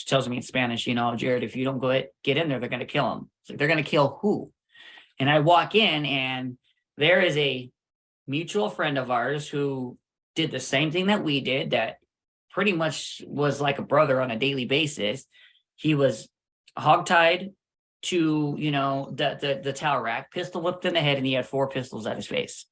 tells me in Spanish, Jared, if you don't get in there, they're going to kill him. It's like, they're going to kill who? And I walk in, and there is a mutual friend of ours who did the same thing that we did, that pretty much was like a brother on a daily basis. He was hogtied to, the towel rack, pistol whipped in the head, and he had 4 pistols at his face.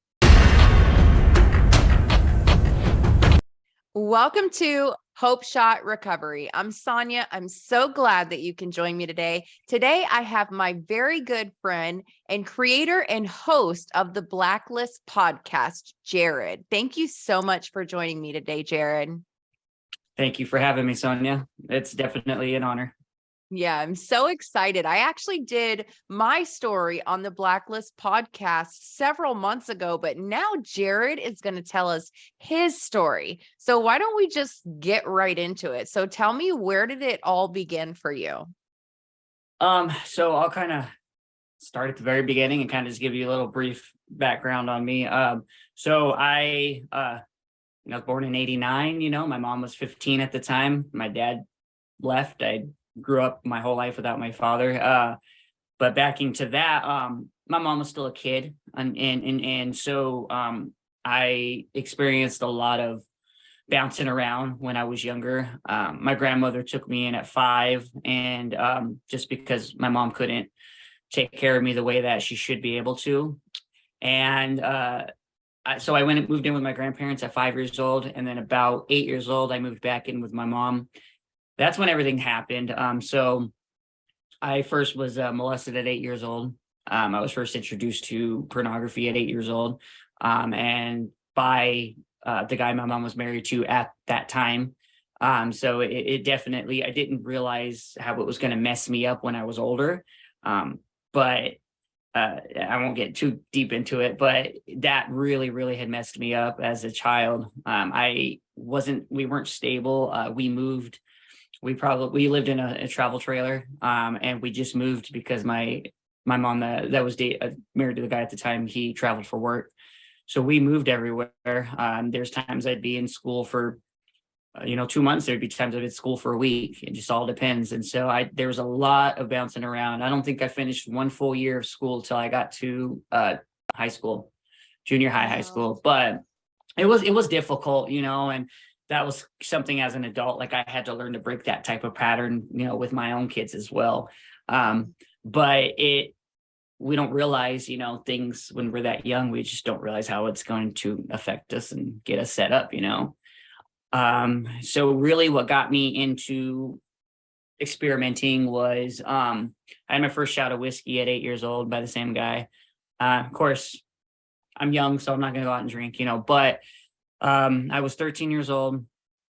Welcome to Hope Shot Recovery. I'm Sonia. I'm so glad that you can join me today. Today, I have my very good friend and creator and host of the Blacklist podcast, Jared. Thank you so much for joining me today, Jared. Thank you for having me, Sonia. It's definitely an honor. Yeah, I'm so excited. I actually did my story on the Blacklist podcast several months ago, but now Jared is going to tell us his story. So why don't we just get right into it? So tell me, where did it all begin for you? So I'll kind of start at the very beginning and kind of just give you a little brief background on me. So I was born in 89, my mom was 15 at the time. My dad left. I grew up my whole life without my father. But backing to that, my mom was still a kid. And so I experienced a lot of bouncing around when I was younger. My grandmother took me in at 5, and just because my mom couldn't take care of me the way that she should be able to. And so I went and moved in with my grandparents at 5 years old. And then about 8 years old, I moved back in with my mom. That's when everything happened. So I first was molested at 8 years old. I was first introduced to pornography at 8 years old, and by the guy my mom was married to at that time. So it definitely, I didn't realize how it was going to mess me up when I was older. But I won't get too deep into it, but that really, really had messed me up as a child. We weren't stable. We moved. We lived in a travel trailer, and we just moved because my mom that was married to the guy at the time, he traveled for work. So we moved everywhere. There's times I'd be in school for 2 months. There'd be times I'd be in school for a week. It just all depends. And so there was a lot of bouncing around. I don't think I finished one full year of school till I got to high school, junior high school. But it was difficult, and that was something as an adult, like I had to learn to break that type of pattern, with my own kids as well. But we don't realize, things when we're that young. We just don't realize how it's going to affect us and get us set up, So really what got me into experimenting was, I had my first shot of whiskey at 8 years old by the same guy. Of course, I'm young, so I'm not going to go out and drink, but I was 13 years old,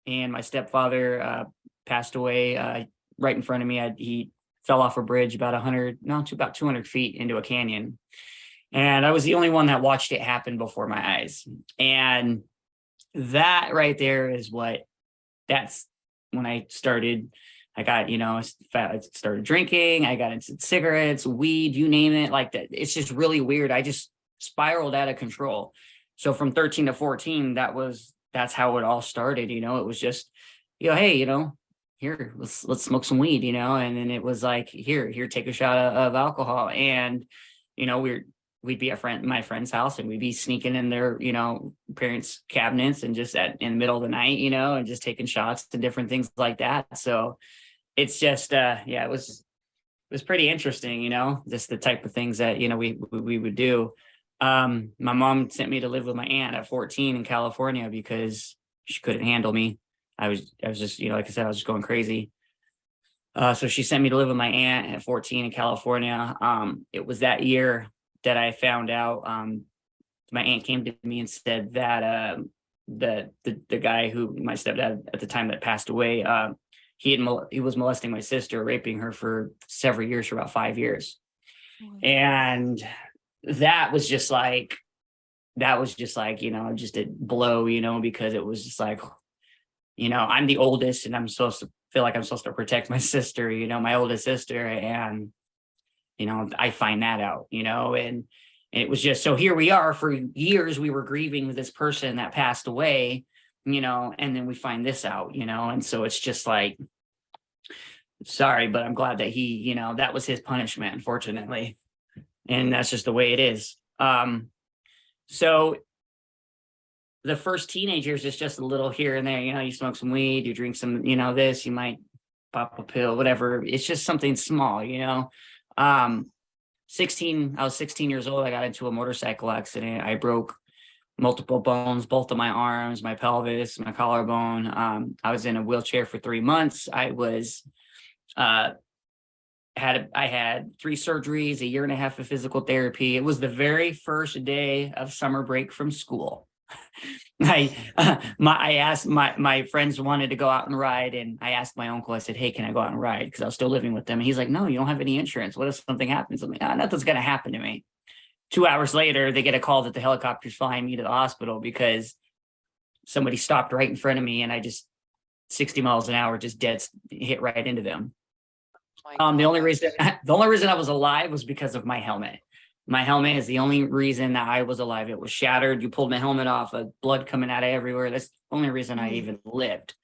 and my stepfather passed away right in front of me. He fell off a bridge about 200 feet into a canyon. And I was the only one that watched it happen before my eyes. And that right there that's when I started. I got, I started drinking. I got into cigarettes, weed, you name it. Like that. It's just really weird. I just spiraled out of control. So from 13 to 14, that's how it all started. It was just, hey, here, let's smoke some weed, and then it was like, here, take a shot of alcohol. And, we'd be at my friend's house, and we'd be sneaking in their, parents' cabinets, and just in the middle of the night, and just taking shots and different things like that. So it's just, it was pretty interesting, just the type of things that, we would do. My mom sent me to live with my aunt at 14 in California because she couldn't handle me. I was just, like I said, I was just going crazy. So she sent me to live with my aunt at 14 in California. It was that year that I found out, my aunt came to me and said that the guy who my stepdad at the time that passed away, he was molesting my sister, raping her for several years, for about 5 years. And that was just like, just a blow, because it was just like, I'm the oldest, and I'm supposed to feel like I'm supposed to protect my sister, my oldest sister. And, I find that out, and it was just, so here we are. For years, we were grieving with this person that passed away, and then we find this out, and so it's just like, sorry, but I'm glad that he, that was his punishment, unfortunately. And that's just the way it is. So the first teenage years is just a little here and there, you smoke some weed, you drink some, this, you might pop a pill, whatever. It's just something small, 16, I was 16 years old. I got into a motorcycle accident. I broke multiple bones, both of my arms, my pelvis, my collarbone. I was in a wheelchair for 3 months. I was, I had 3 surgeries, a year and a half of physical therapy. It was the very first day of summer break from school. I asked my friends wanted to go out and ride, and I asked my uncle. I said, "Hey, can I go out and ride?" Because I was still living with them. And he's like, "No, you don't have any insurance. What if something happens?" I'm like, "Nothing's gonna happen to me." 2 hours later, they get a call that the helicopter's flying me to the hospital because somebody stopped right in front of me, and I just 60 miles an hour, just hit right into them. The only reason I was alive was because of my helmet. My helmet is the only reason that I was alive. It was shattered. You pulled my helmet off, blood coming out of everywhere. That's the only reason I even lived.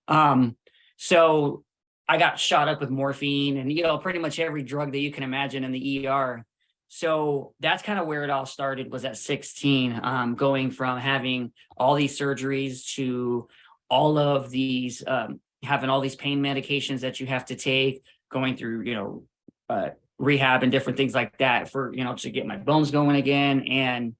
So I got shot up with morphine and, pretty much every drug that you can imagine in the ER. So that's kind of where it all started, was at 16, going from having all these surgeries to all of these, having all these pain medications that you have to take, going through, rehab and different things like that for, to get my bones going again. And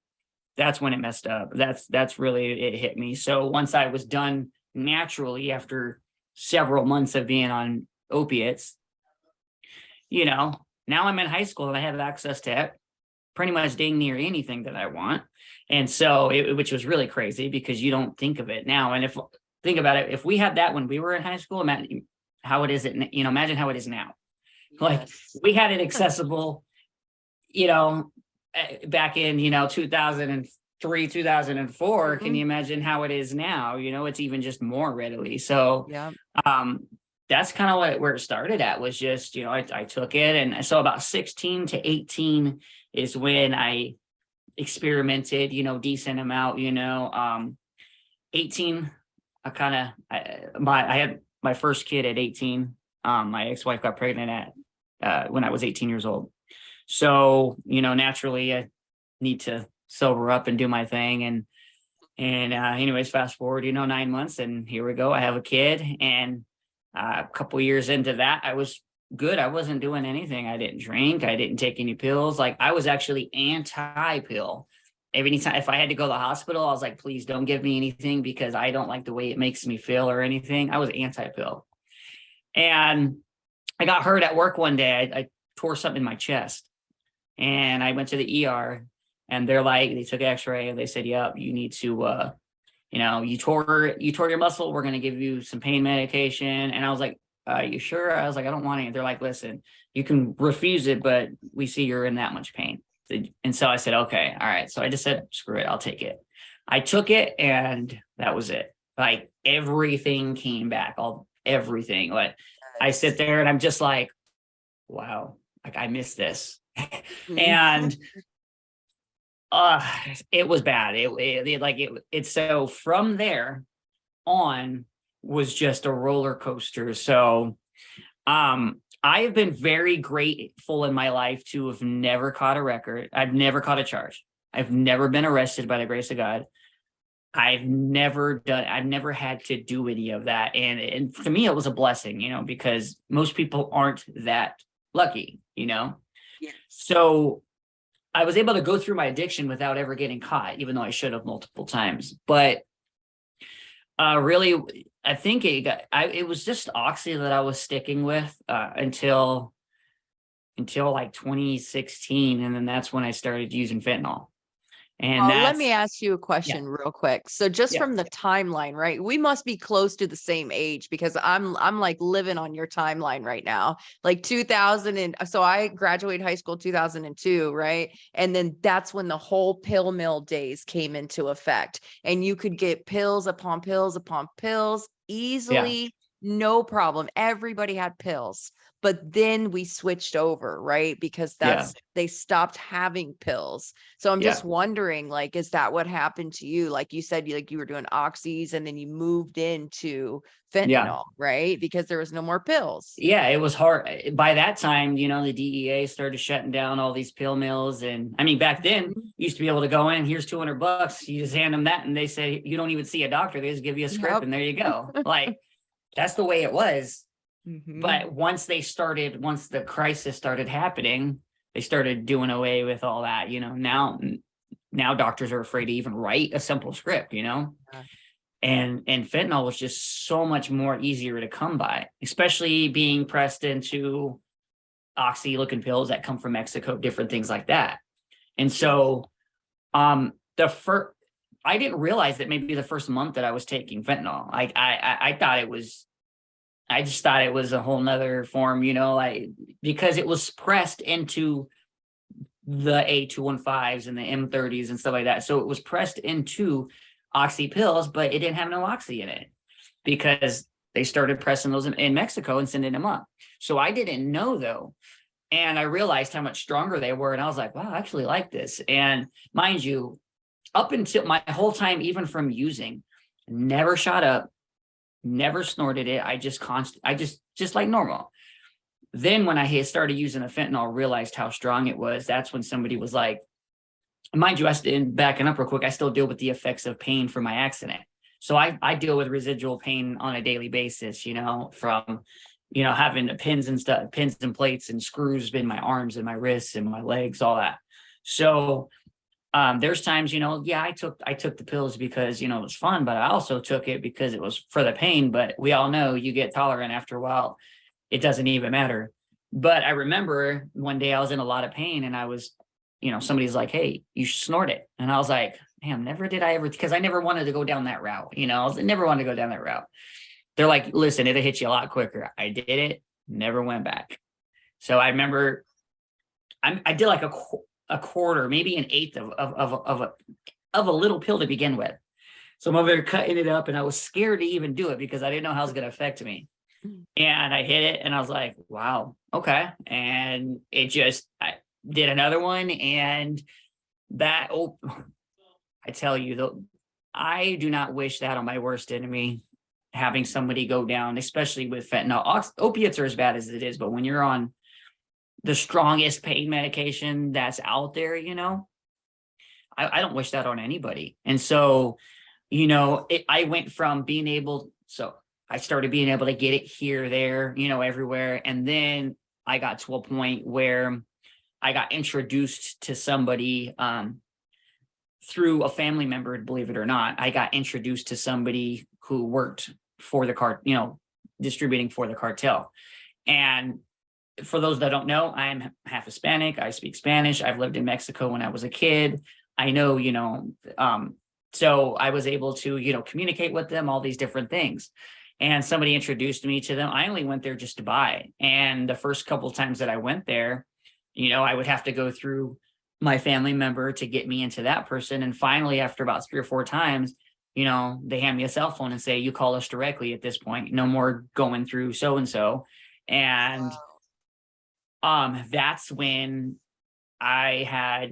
that's when it messed up. That's really, it hit me. So once I was done naturally after several months of being on opiates, now I'm in high school and I have access to pretty much dang near anything that I want. And so which was really crazy because you don't think of it now. And think about it, if we had that when we were in high school, imagine how it is, imagine how it is now. Like, we had it accessible, back in, 2003, 2004. Can you imagine how it is now? It's even just more readily. So, that's kind of where it started at, was just, I took it. And so about 16 to 18 is when I experimented, decent amount, 18, I had my first kid at 18. My ex-wife got pregnant when I was 18 years old. So, naturally I need to sober up and do my thing. And anyways, fast forward, 9 months and here we go. I have a kid, and a couple of years into that, I was good. I wasn't doing anything. I didn't drink. I didn't take any pills. Like, I was actually anti-pill. Every time, if I had to go to the hospital, I was like, please don't give me anything because I don't like the way it makes me feel or anything. I was anti-pill. And I got hurt at work one day. I tore something in my chest, and I went to the ER, and they took an x-ray and they said, yep, you need to, you tore your muscle. We're going to give you some pain medication. And I was like, you sure? I was like, I don't want it. They're like, listen, you can refuse it, but we see you're in that much pain. And so I said, okay, all right. So I just said, screw it, I'll take it. I took it, and that was it. Like, everything came back, everything. Like, I sit there and I'm just like, wow, like, I missed this. And it was bad. So from there on was just a roller coaster. So I have been very grateful in my life to have never caught a record. I've never caught a charge. I've never been arrested, by the grace of God. I've never had to do any of that. And for me, it was a blessing, because most people aren't that lucky, Yes. So I was able to go through my addiction without ever getting caught, even though I should have multiple times. But really, I think it was just Oxy that I was sticking with until like 2016. And then that's when I started using fentanyl. And let me ask you a question real quick. So just from the timeline, right? We must be close to the same age, because I'm like living on your timeline right now. Like 2000, and so I graduated high school 2002, right? And then that's when the whole pill mill days came into effect, and you could get pills upon pills upon pills easily no problem. Everybody had pills. But then we switched over, right? Because Yeah. they stopped having pills. So I'm Yeah. just wondering, like, is that what happened to you? Like you said, you were doing oxys and then you moved into Yeah. fentanyl, right? Because there was no more pills. Yeah, it was hard. By that time, the DEA started shutting down all these pill mills. And I mean, back then, Mhm. you used to be able to go in, here's $200. You just hand them that and they say, you don't even see a doctor. They just give you a script Yep. and there you go. Like, that's the way it was. Mhm. But once the crisis started happening, they started doing away with all that. Now doctors are afraid to even write a simple script, Yeah. and fentanyl was just so much more easier to come by, especially being pressed into oxy looking pills that come from Mexico, different things like that. And so the first I didn't realize that maybe the first month that I was taking fentanyl, I thought it was, I just thought it was a whole nother form, because it was pressed into the A215s and the M30s and stuff like that. So it was pressed into oxy pills, but it didn't have no oxy in it because they started pressing those in Mexico and sending them up. So I didn't know though. And I realized how much stronger they were. And I was like, wow, I actually like this. And mind you, up until my whole time, even from using, never shot up, never snorted it. I just like normal. Then when I started using the fentanyl, realized how strong it was. That's when somebody was like, mind you, backing up real quick, I still deal with the effects of pain from my accident. So I deal with residual pain on a daily basis, from, having pins and stuff, pins and plates and screws in my arms and my wrists and my legs, all that. So there's times, yeah, I took the pills because, it was fun, but I also took it because it was for the pain. But we all know you get tolerant after a while. It doesn't even matter. But I remember one day I was in a lot of pain and I was, somebody's like, hey, you should snort it. And I was like, damn, never did I ever, because I never wanted to go down that route. I never wanted to go down that route. They're like, listen, it'll hit you a lot quicker. I did it, never went back. So I remember I did like a quarter, maybe an eighth of a little pill to begin with. So I'm over there cutting it up and I was scared to even do it because I didn't know how it was going to affect me. And I hit it and I was like, wow, okay. And I did another one. And I tell you, though, I do not wish that on my worst enemy, having somebody go down, especially with fentanyl. Opiates are as bad as it is, but when you're on the strongest pain medication that's out there, I don't wish that on anybody. And so, I went from I started being able to get it here, there, everywhere. And then I got to a point where I got introduced to somebody through a family member, believe it or not. I got introduced to somebody who worked for the distributing for the cartel. And for those that don't know, I'm half Hispanic. I speak Spanish. I've lived in Mexico when I was a kid. I know, so I was able to, communicate with them, all these different things. And somebody introduced me to them. I only went there just to buy. And the first couple of times that I went there, I would have to go through my family member to get me into that person. And finally, after about 3 or 4 times, they hand me a cell phone and say, you call us directly at this point, no more going through so-and-so. And that's when I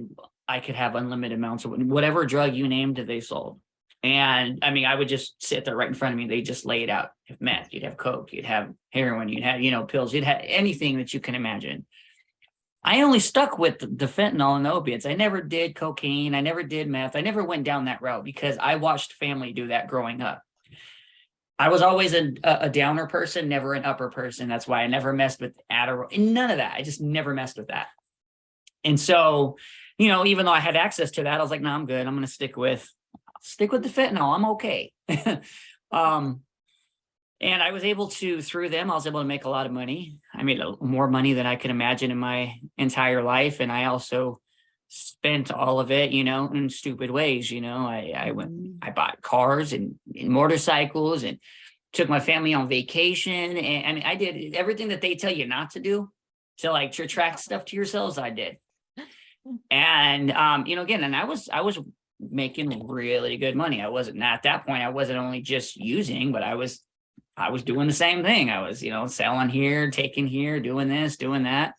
could have unlimited amounts of whatever drug you named they sold. And I mean, I would just sit there right in front of me. They just lay it out. You'd have meth, you'd have coke, you'd have heroin, you'd have, pills, you'd have anything that you can imagine. I only stuck with the fentanyl and the opiates. I never did cocaine. I never did meth. I never went down that route because I watched family do that growing up. I was always a downer person, never an upper person. That's why I never messed with Adderall. None of that. I just never messed with that. And so, even though I had access to that, I was like, no, I'm good. I'm going to stick with the fentanyl. I'm okay. And I was able to, through them, I was able to make a lot of money. I made more money than I could imagine in my entire life. And I also spent all of it, in stupid ways. I bought cars and motorcycles and took my family on vacation. And I mean, I did everything that they tell you not to do to like to attract stuff to yourselves. I did. And, again, and I was making really good money. I wasn't at that point. I wasn't only just using, but I was I was doing the same thing. I was, selling here, taking here, doing this, doing that.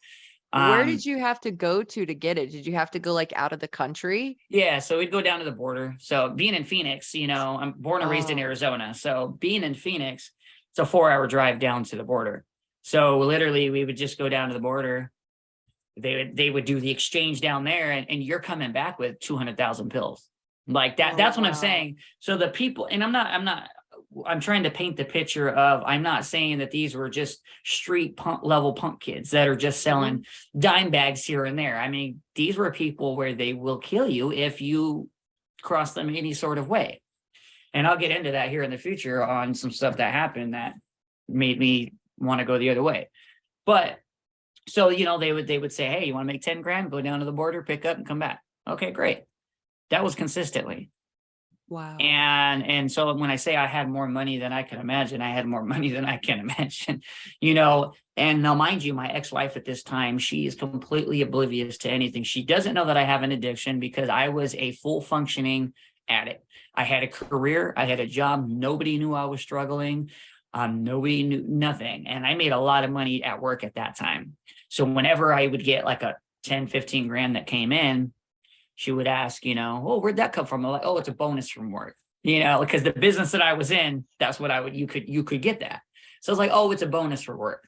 Where did you have to go to get it? Did you have to go like out of the country? Yeah, so we'd go down to the border. So being in Phoenix, I'm born and raised in Arizona. So being in Phoenix, it's a 4-hour drive down to the border. So literally we would just go down to the border. They would do the exchange down there, and you're coming back with 200,000 pills. Like that. That's what I'm saying. So the people, and I'm trying to paint the picture of, I'm not saying that these were just street level punk kids that are just selling dime bags here and there. I mean, these were people where they will kill you if you cross them any sort of way. And I'll get into that here in the future on some stuff that happened that made me want to go the other way. But so, they would say, hey, you want to make 10 grand, go down to the border, pick up and come back. Okay, great. That was consistently. Wow. And so when I say I had more money than I can imagine, I had more money than I can imagine, and now mind you, my ex-wife at this time, she is completely oblivious to anything. She doesn't know that I have an addiction because I was a full functioning addict. I had a career, I had a job. Nobody knew I was struggling. Nobody knew nothing. And I made a lot of money at work at that time. So whenever I would get like a 10, 15 grand that came in, she would ask, oh, where'd that come from? I'm like, oh, it's a bonus from work, because the business that I was in, that's what you could get that. So I was like, oh, it's a bonus for work.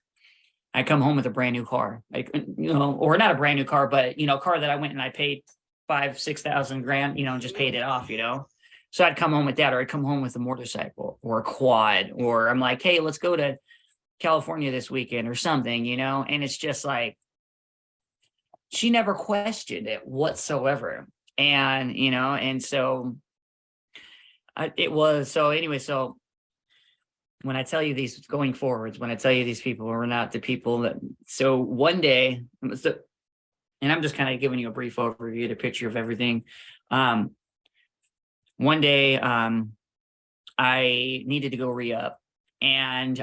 I come home with a brand new car, like, or not a brand new car, but, car that I went and I paid 5,000-6,000 grand, and just paid it off, So I'd come home with that, or I'd come home with a motorcycle or a quad, or I'm like, hey, let's go to California this weekend or something, and it's just like, she never questioned it whatsoever. And, and so it was, so anyway, so when I tell you these going forwards, when I tell you these people were not the people that, so one day, and I'm just kind of giving you a brief overview, the picture of everything. One day, I needed to go re-up, and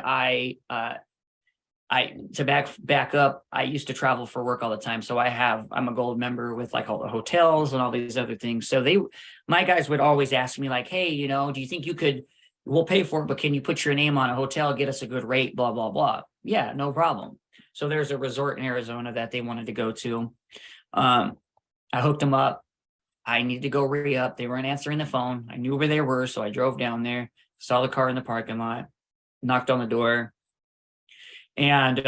to back up, I used to travel for work all the time. So I'm a gold member with like all the hotels and all these other things. So my guys would always ask me like, hey, do you think we'll pay for it, but can you put your name on a hotel, get us a good rate, blah, blah, blah. Yeah, no problem. So there's a resort in Arizona that they wanted to go to. I hooked them up. I needed to go re-up. They weren't answering the phone. I knew where they were. So I drove down there, saw the car in the parking lot, knocked on the door. And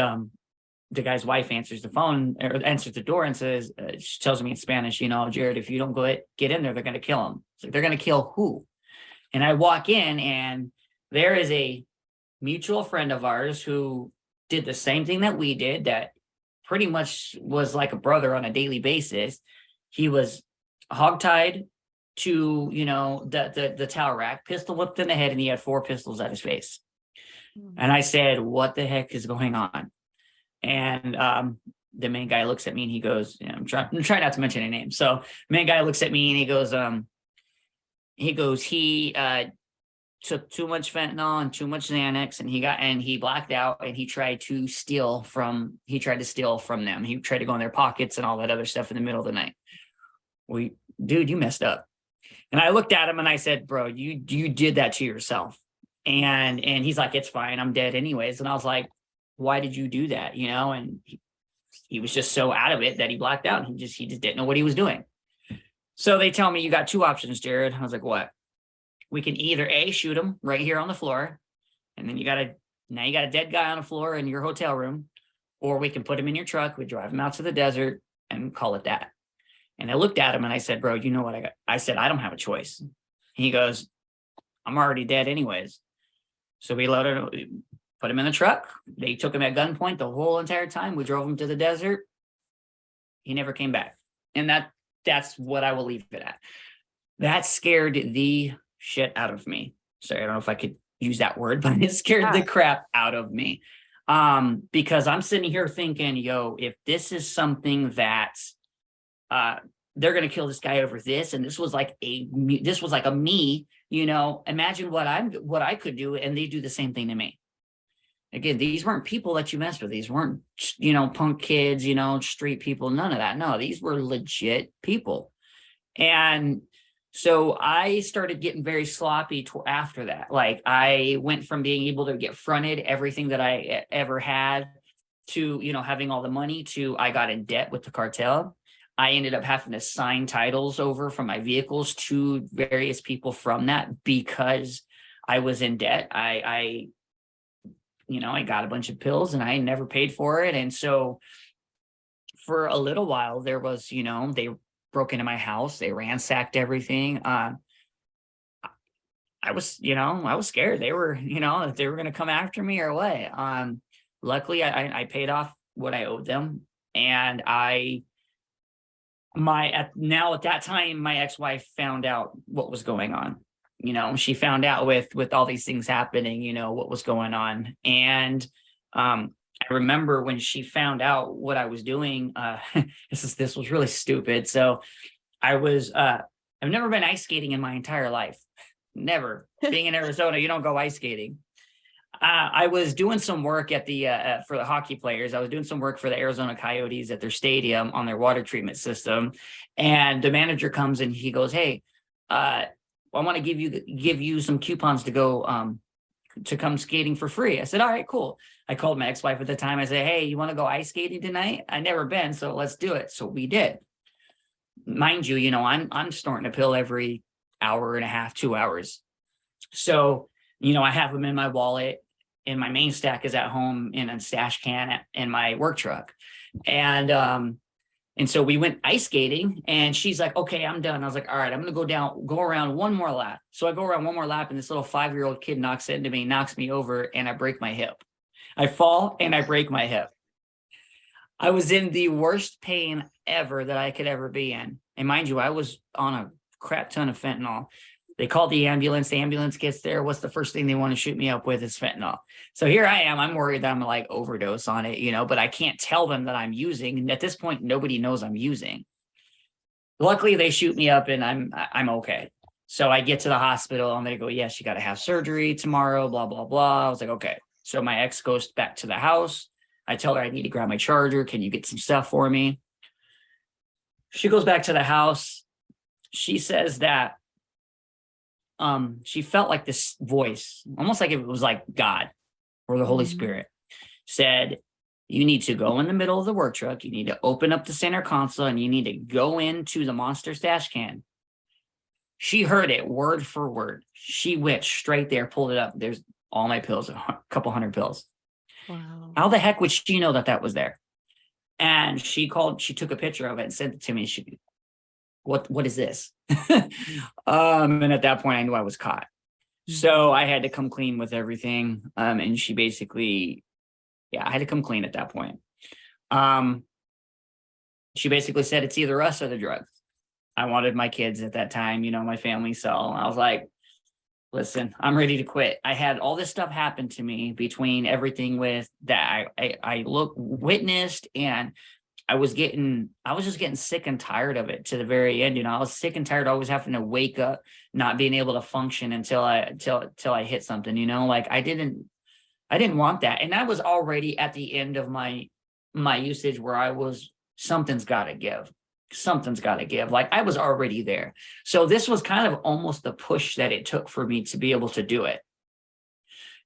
the guy's wife answers the phone, or answers the door, and says, she tells me in Spanish, Jared, if you don't get in there, they're going to kill him. So they're going to kill who? And I walk in, and there is a mutual friend of ours who did the same thing that we did, that pretty much was like a brother on a daily basis. He was hogtied to, the towel rack, pistol whipped in the head, and he had 4 pistols at his face. And I said, what the heck is going on? And the main guy looks at me and he goes, I'm trying not to mention any names. So main guy looks at me and he goes, he took too much fentanyl and too much Xanax, and he blacked out, and he tried to steal from them. He tried to go in their pockets and all that other stuff in the middle of the night. Dude, you messed up. And I looked at him and I said, bro, you did that to yourself. And he's like, it's fine, I'm dead anyways. And I was like, why did you do that? And he was just so out of it that he blacked out. He just didn't know what he was doing. So they tell me, you got 2 options, Jared. I was like, what? We can either A, shoot him right here on the floor, and then you got a dead guy on the floor in your hotel room, or we can put him in your truck, we drive him out to the desert and call it that. And I looked at him and I said, bro, you know what I got? I said, I don't have a choice. He goes, I'm already dead anyways. So we put him in the truck. They took him at gunpoint the whole entire time. We drove him to the desert. He never came back. And that's what I will leave it at. That scared the shit out of me. Sorry, I don't know if I could use that word, but it scared the crap out of me. Because I'm sitting here thinking, if this is something that they're going to kill this guy over this, and this was like a me, imagine what I could do, and they do the same thing to me. Again, these weren't people that you messed with. These weren't, punk kids, street people, none of that. No, these were legit people. And So I started getting very sloppy after that. Like I went from being able to get fronted everything that I ever had to, having all the money to I got in debt with the cartel. I ended up having to sign titles over from my vehicles to various people from that because I was in debt. I got a bunch of pills and I never paid for it. And so for a little while there was, they broke into my house, they ransacked everything. I was scared. They were, if they were going to come after me or what. Luckily I paid off what I owed them. And at that time, my ex-wife found out what was going on. She found out with all these things happening, what was going on. And I remember when she found out what I was doing, this was really stupid. So I've never been ice skating in my entire life. Never. Being in Arizona, you don't go ice skating. I was doing some work at for the hockey players. I was doing some work for the Arizona Coyotes at their stadium on their water treatment system. And the manager comes and he goes, "Hey, I want to give you some coupons to go to come skating for free." I said, "All right, cool." I called my ex-wife at the time. I said, "Hey, you want to go ice skating tonight? I never been, so let's do it." So we did. Mind you, I'm snorting a pill every hour and a half, 2 hours. So, I have them in my wallet, and my main stack is at home in a stash can in my work truck. And so we went ice skating, and she's like, "Okay, I'm done." I was like, "All right, I'm going to go around one more lap." So I go around one more lap, and this little 5-year-old kid knocks me over, and I break my hip. I fall and I break my hip. I was in the worst pain ever that I could ever be in. And mind you, I was on a crap ton of fentanyl. They called the ambulance. The ambulance gets there. What's the first thing they want to shoot me up with is fentanyl. So here I am. I'm worried that I'm like overdose on it, but I can't tell them that I'm using. And at this point, nobody knows I'm using. Luckily, they shoot me up and I'm okay. So I get to the hospital and they go, "Yes, you got to have surgery tomorrow, blah, blah, blah." I was like, okay. So my ex goes back to the house. I tell her I need to grab my charger. Can you get some stuff for me? She goes back to the house. She says that she felt like this voice, almost like it was like God or the Holy Spirit, said, "You need to go in the middle of the work truck. You need to open up the center console and you need to go into the monster stash can." She heard it word for word. She went straight there, pulled it up. There's all my pills, a couple hundred pills. Wow. How the heck would she know that was there? And she took a picture of it and sent it to me. She, what is this? And at that point I knew I was caught. So I had to come clean with everything. And she basically, I had to come clean at that point. She basically said, "It's either us or the drugs." I wanted my kids at that time, my family. So I was like, "Listen, I'm ready to quit." I had all this stuff happen to me between everything with that I witnessed, and I was just getting sick and tired of it to the very end. I was sick and tired of always having to wake up, not being able to function until I hit something, like I didn't want that. And I was already at the end of my usage where something's got to give. Something's got to give. Like I was already there. So this was kind of almost the push that it took for me to be able to do it.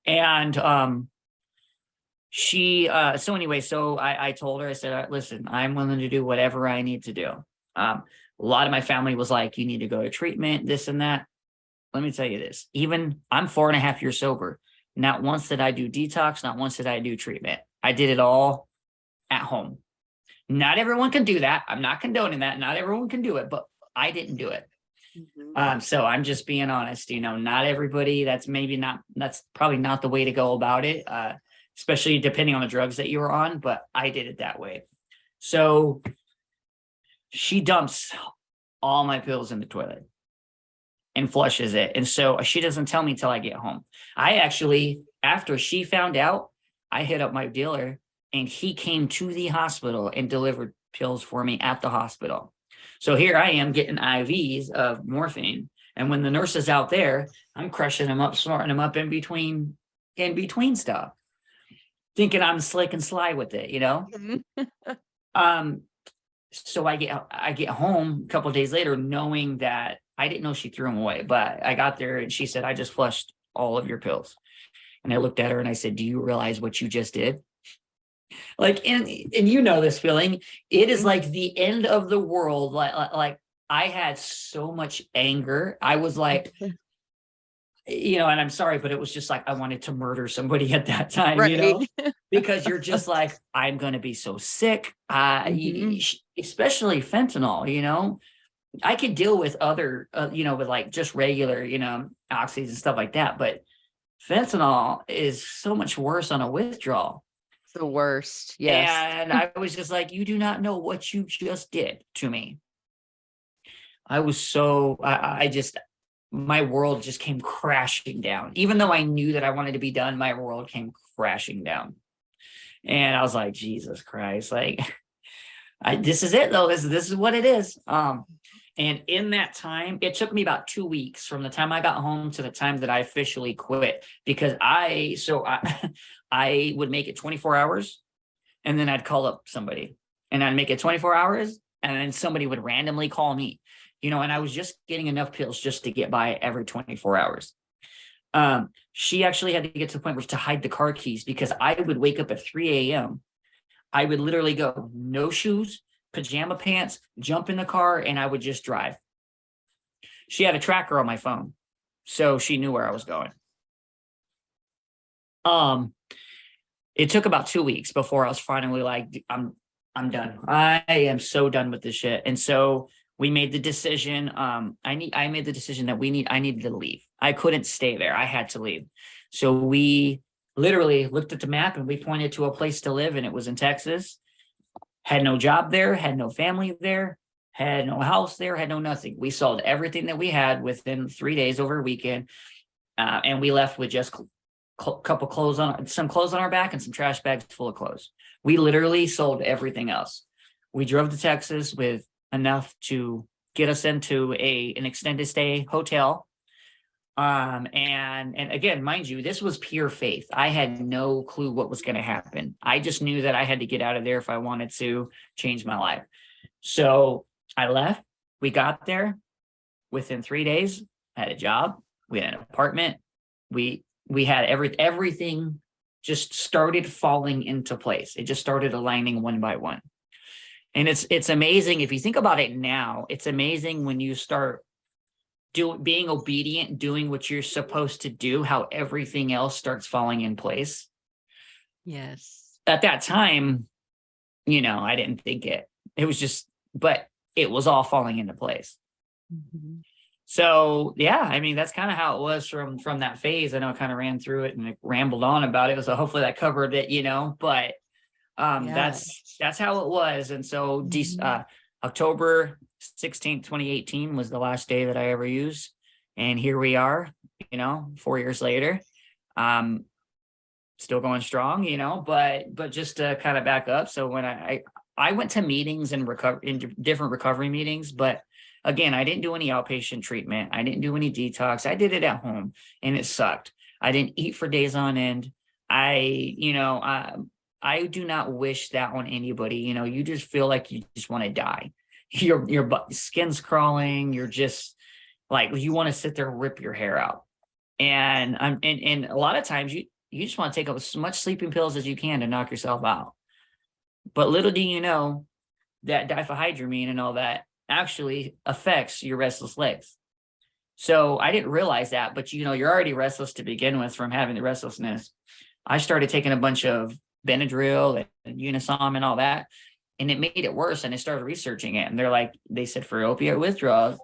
And so I told her, I said, "Listen, I'm willing to do whatever I need to do." A lot of my family was like, "You need to go to treatment, this and that." Let me tell you this, even I'm 4.5 years sober. Not once did I do detox. Not once did I do treatment. I did it all at home. Not everyone can do that. I'm not condoning that. Not everyone can do it, but I didn't do it. So I'm just being honest, not everybody, that's probably not the way to go about it, especially depending on the drugs that you were on, but I did it that way. So she dumps all my pills in the toilet and flushes it. And so she doesn't tell me till I get home. I actually, after she found out, I hit up my dealer and he came to the hospital and delivered pills for me at the hospital. So here I am getting IVs of morphine. And when the nurse is out there, I'm crushing them up, snorting them up in between stuff, thinking I'm slick and sly with it, So I get home a couple of days later, knowing that I didn't know she threw them away, but I got there and she said, I just flushed all of your pills. And I looked at her and I said, do you realize what you just did? Like, and you know this feeling. It is like the end of the world. Like I had so much anger. I was like, and I'm sorry, but it was just like I wanted to murder somebody at that time, Right. because you're just like, I'm going to be so sick. Especially fentanyl, I could deal with other, with like just regular, oxys and stuff like that. But fentanyl is so much worse on a withdrawal. It's the worst. Yes. And I was just like, you do not know what you just did to me. I was so, I just, my world just came crashing down. Even though I knew that I wanted to be done, my world came crashing down. And I was like, Jesus Christ, like, this is it though. This is what it is. And in that time, it took me about 2 weeks from the time I got home to the time that I officially quit, because I would make it 24 hours and then I'd call up somebody and I'd make it 24 hours and then somebody would randomly call me, and I was just getting enough pills just to get by every 24 hours. She actually had to get to the point where to hide the car keys, because I would wake up at 3 a.m. I would literally go, no shoes, pajama pants, jump in the car, and I would just drive. She had a tracker on my phone, so she knew where I was going. It took about 2 weeks before I was finally like, I'm done. I am so done with this shit. And so we made the decision. I made the decision that I needed to leave. I couldn't stay there. I had to leave. So we literally looked at the map and we pointed to a place to live, and it was in Texas. Had no job there, had no family there, had no house there, had no nothing. We sold everything that we had within 3 days over a weekend. And we left with just couple clothes some clothes on our back and some trash bags full of clothes. We literally sold everything else. We drove to Texas with enough to get us into an extended stay hotel. And again, mind you, this was pure faith. I had no clue what was going to happen. I just knew that I had to get out of there if I wanted to change my life. So I left. We got there within 3 days. I had a job. We had an apartment. We had everything just started falling into place. It just started aligning one by one. And it's amazing. If you think about it now, it's amazing when you start being obedient, doing what you're supposed to do, how everything else starts falling in place. Yes. At that time, I didn't think it was just, but it was all falling into place. Mm-hmm. So yeah, I mean, that's kind of how it was from that phase. I know I kind of ran through it and rambled on about it. So hopefully that covered it, but that's how it was. And so October 16th, 2018 was the last day that I ever used. And here we are, 4 years later, still going strong, but just to kind of back up. So when I went to meetings and different recovery meetings, but again, I didn't do any outpatient treatment. I didn't do any detox. I did it at home and it sucked. I didn't eat for days on end. I do not wish that on anybody. You just feel like you just want to die. Your skin's crawling. You're just like, you want to sit there and rip your hair out. And a lot of times you just want to take as much sleeping pills as you can to knock yourself out. But little do you know that diphenhydramine and all that actually affects your restless legs. So I didn't realize that, but you're already restless to begin with from having the restlessness. I started taking a bunch of Benadryl and Unisom and all that, and it made it worse. And I started researching it, and they said for opioid withdrawals,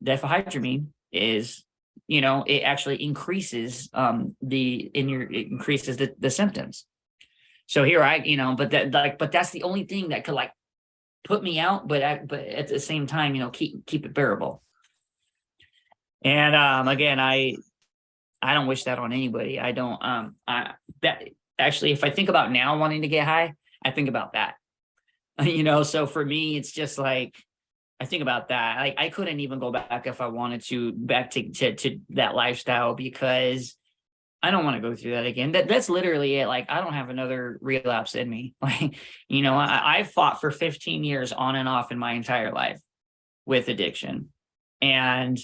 diphenhydramine is, it actually increases increases the symptoms. So here but that's the only thing that could put me out, but at the same time, keep it bearable. And again, I don't wish that on anybody. I don't. That actually, if I think about now wanting to get high, I think about that. So for me, it's just like I think about that. I couldn't even go back if I wanted to back to that lifestyle, because I don't want to go through that again. That's literally it. Like, I don't have another relapse in me. I fought for 15 years on and off in my entire life with addiction. And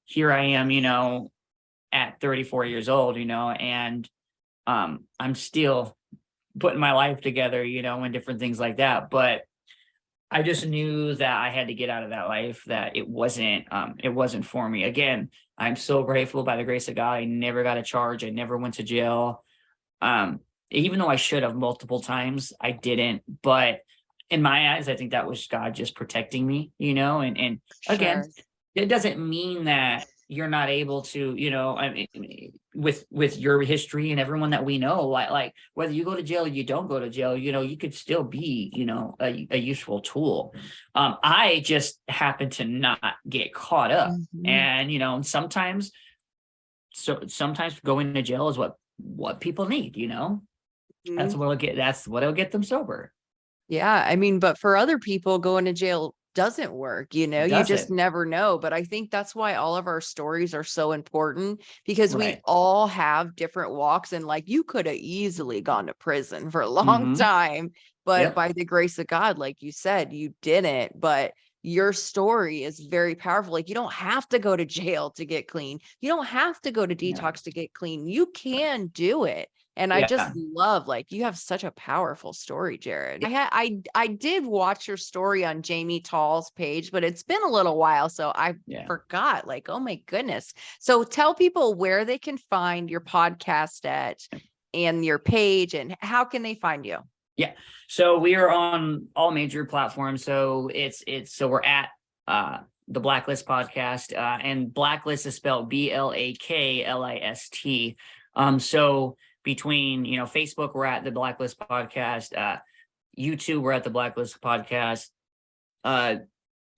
here I am, at 34 years old, and I'm still putting my life together, and different things like that. But I just knew that I had to get out of that life, that it wasn't for me. Again, I'm so grateful, by the grace of God, I never got a charge. I never went to jail. Um, Even though I should have multiple times, I didn't. But in my eyes, I think that was God just protecting me, and again, Sure. it doesn't mean that you're not able to, I mean, with your history and everyone that we know, like whether you go to jail or you don't go to jail, you could still be, a useful tool. I just happen to not get caught up. Mhm. And sometimes going to jail is what people need. Mhm. That's what'll get them sober. Yeah, I mean, but for other people, going to jail doesn't work, you Does just it? never know. But I think that's why all of our stories are so important, because we Right. all have different walks. And like, you could have easily gone to prison for a long Mm-hmm. time, but Yep. by the grace of God, like you said, you didn't. But your story is very powerful. Like, you don't have to go to jail to get clean. You don't have to go to Yeah. detox to get clean. You can do it. And I just Yeah. love, like, you have such a powerful story, Jared. I did watch your story on Jamie Tall's page, but it's been a little while, so I Yeah. forgot. Like, oh my goodness. So tell people where they can find your podcast at and your page, and how can they find you? Yeah. So we are on all major platforms. So so we're at the Blacklist podcast, and Blacklist is spelled Blaklist. So between Facebook, we're at the Blacklist podcast. YouTube, we're at the Blacklist podcast. Uh,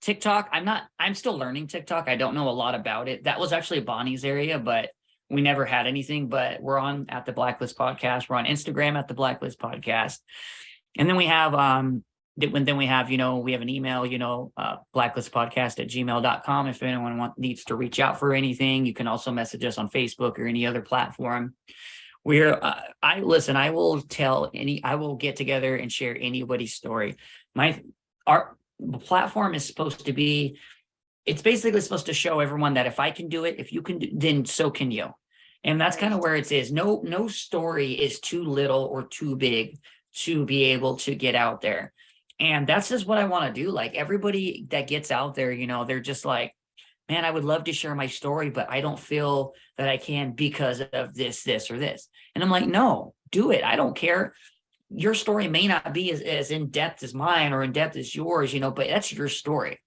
TikTok, I'm still learning TikTok. I don't know a lot about it. That was actually Bonnie's area, but we never had anything. But we're on at the Blacklist podcast. We're on Instagram at the Blacklist podcast. And then we have we have an email, blacklistpodcast@gmail.com. If anyone needs to reach out for anything, you can also message us on Facebook or any other platform. I will get together and share anybody's story. Our platform is supposed to be, it's basically supposed to show everyone that if I can do it, if you can, then so can you. And that's kind of Nice. where it is. No story is too little or too big to be able to get out there. And that's just what I want to do. Like, everybody that gets out there, they're just like, man, I would love to share my story, but I don't feel that I can because of this, or this. And I'm like, no, do it. I don't care. Your story may not be as in depth as mine or in depth as yours, but that's your story.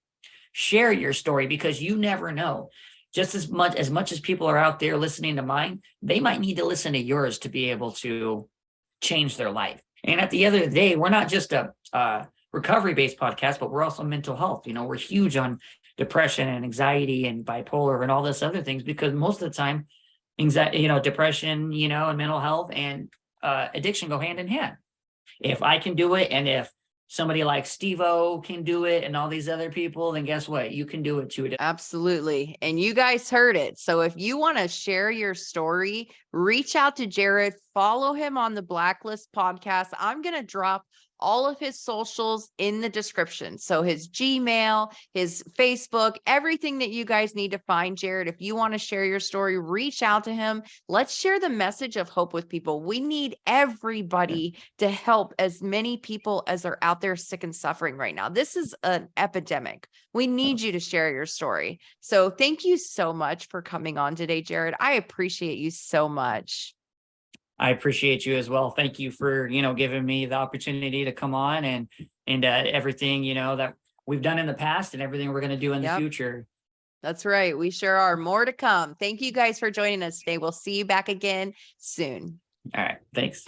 Share your story, because you never know. Just as much as people are out there listening to mine, they might need to listen to yours to be able to change their life. And at the end of the day, we're not just a recovery-based podcast, but we're also mental health. We're huge on depression and anxiety and bipolar and all this other things, because most of the time, anxiety, depression, and mental health and addiction go hand in hand. If I can do it, and if somebody like Steve-O can do it, and all these other people, then guess what? You can do it too. Absolutely. And you guys heard it. So if you want to share your story, reach out to Jared, follow him on the Blacklist podcast. I'm going to drop all of his socials in the description. So his Gmail, his Facebook, everything that you guys need to find Jared. If you want to share your story, reach out to him. Let's share the message of hope with people. We need everybody to help as many people as are out there sick and suffering right now. This is an epidemic. We need you to share your story. So thank you so much for coming on today, Jared. I appreciate you so much. I appreciate you as well. Thank you for, giving me the opportunity to come on, and everything, that we've done in the past and everything we're going to do in the Yep, future. that's right. We sure are. More to come. Thank you guys for joining us today. We'll see you back again soon. All right. Thanks.